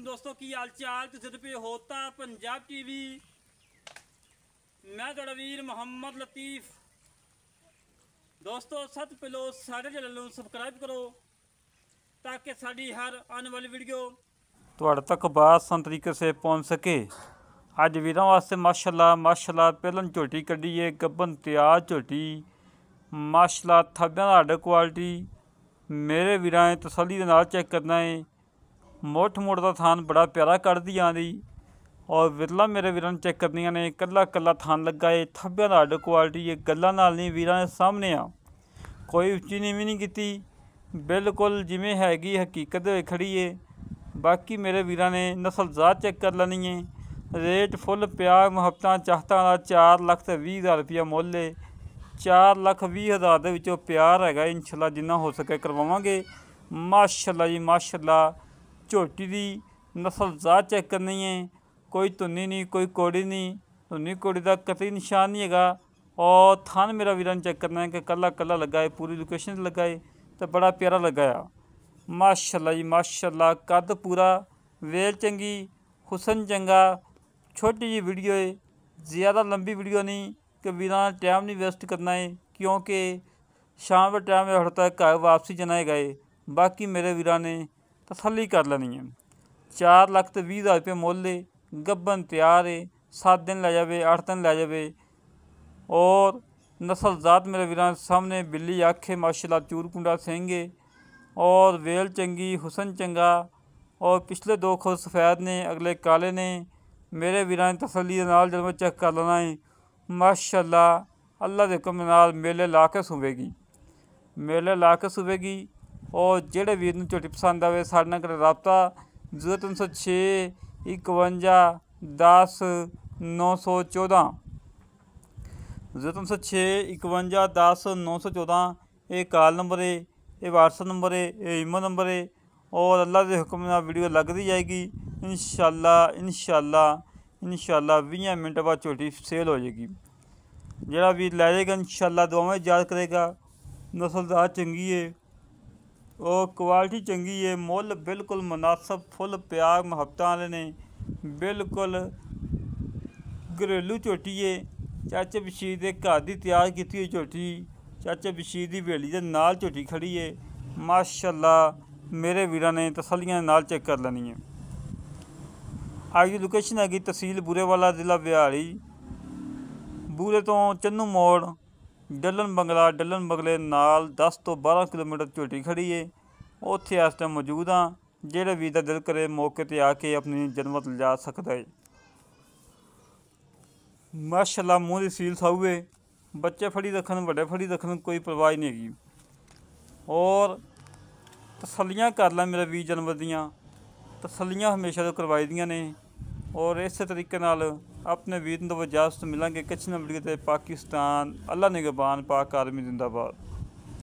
वालेकुम दोस्तों की हाल चाल तुझे पे होता पंजाब टीवी। मैं तुहाडा वीर मोहम्मद लतीफ। दोस्तों सब पहलो सारे चैनल नूं सबसक्राइब करो ताकि साड़ी हर आने वाली वीडियो तुहाडे तक आसान तरीके से पहुँच सके। अज वीरों वास्ते माशाल्लाह पहलन झोटी कड्डी है, गब्बन तैयार झोटी माशाल्लाह, थब्बियां दा हड्ड क्वालिटी मेरे वीरां तसल्ली दे नाल चेक करना है। मुठ मुड़ का थान बड़ा प्यारा कढ़दी आँदी और विरला मेरे वीरां चेक करनियां ने, कल्ला कल्ला थान लगा है, थब्बियां दा हड्ड क्वालिटी है, गल्लां नाल नहीं वीरां दे सामने आ, कोई उच्ची नीवीं नहीं कीती, बिल्कुल जिवें हैगी हकीकत दे खड़ी है। बाकी मेरे वीरां ने नस्ल ज़ात चेक कर लैनी है। रेट फुल प्यार मुहब्बतां चाहतां दा 4,20,000 रुपया मुल है। 4,20,000 दे विचों प्यार हैगा, इंशाल्लाह जिन्ना हो सके करवावांगे। माशाल्लाह जी माशाल्लाह, झोटी की नस्ल ज़ात चेक करनी है, कोई धुन्नी नहीं कोई कौड़ी नहीं, धुन्नी कौड़ी का कतई निशान नहीं है। और थान मेरा वीरां चेक करना है कि कल्ला कल्ला लगा है, पूरी लोकेशन लगा है तो बड़ा प्यारा लगा है। माशाल्लाह जी माशाल्लाह, कद पूरा, वेल चंगी, हुसन चंगा। छोटी जी वीडियो है, ज़्यादा लंबी वीडियो नहीं कि वीरां टाइम नहीं वेस्ट करना है, क्योंकि शाम का टाइम होता है, घर वापसी जाना है। बाकी मेरे वीरां ने तसल्ली कर लेनी है। 4,20,000 रुपये मुल है, गब्बन तैयार है, 7 दिन लै जाए 8 दिन लै जाए। और नस्ल ज़ात मेरे वीरां सामने बिल्ली अख है माशाल्लाह, चूरकुंडा सिंह है और वेल चंगी, हुसन चंगा। और पिछले 2 खुद सफ़ैद ने, अगले काले ने। मेरे वीरां तसल्ली दे नाल जब चेक कर लेना है। माशाल्लाह अल्लाह के हुक्म नाल मेले ला के सूवेगी, मेले ला के सूवेगी। और जेड़े वीर नूं झोटी पसंद आवे साडे नाल रबता 0306 51 10 914 0306 51 10 914। ये कॉल नंबर है, ये व्हाट्सअप नंबर है, ये ईमो नंबर है। और अल्लाह के हुक्म नाल वीडियो लगती जाएगी। इंशाल्लाह 20 मिनट बाद झोटी सेल हो जाएगी। जरा वीर लै जाएगा इंशाल्लाह दुआवां याद करेगा। नस्ल ज़ात चंगी है और क्वालिटी चंगी है, मुल बिल्कुल मुनासब, फुल प्यार मुहब्बतां वाले ने, बिल्कुल घरेलू झोटी है। चाचे बशीर के घर की तैयार की हुई झोटी, चाचे बशीर की हवेली के नाल झोटी खड़ी है। माशाल्लाह मेरे वीरां ने तसल्लियां नाल चेक कर लेनी है। अज की लोकेशन हैगी तहसील बूरेवाला, जिला बिहाड़ी। बूरे तो चन्नू मोड़, डलन बंगले नाल 10 तो 12 किलोमीटर झोटी खड़ी है। उत्थे इस टाइम मौजूद हाँ, जेड़े वीर दा दिल करे मौके ते आके अपनी जनमत लिजा सकदा है। माशाल्लाह मूँह दी सील साऊ है, बच्चे फड़ी रखन वड्डे फड़ी रखन कोई परवाह नहीं हैगी। और तसल्लियां कर लै मेरे वीर जानवर दियां, तसल्लियां हमेशा तो करवाई दियां ने। और इस तरीके नाल अपने वीर नूं इजाजत मिलांगे किसी ना वीडियो ते। पाकिस्तान अल्लाह निगहबान, पाक आर्मी जिंदाबाद।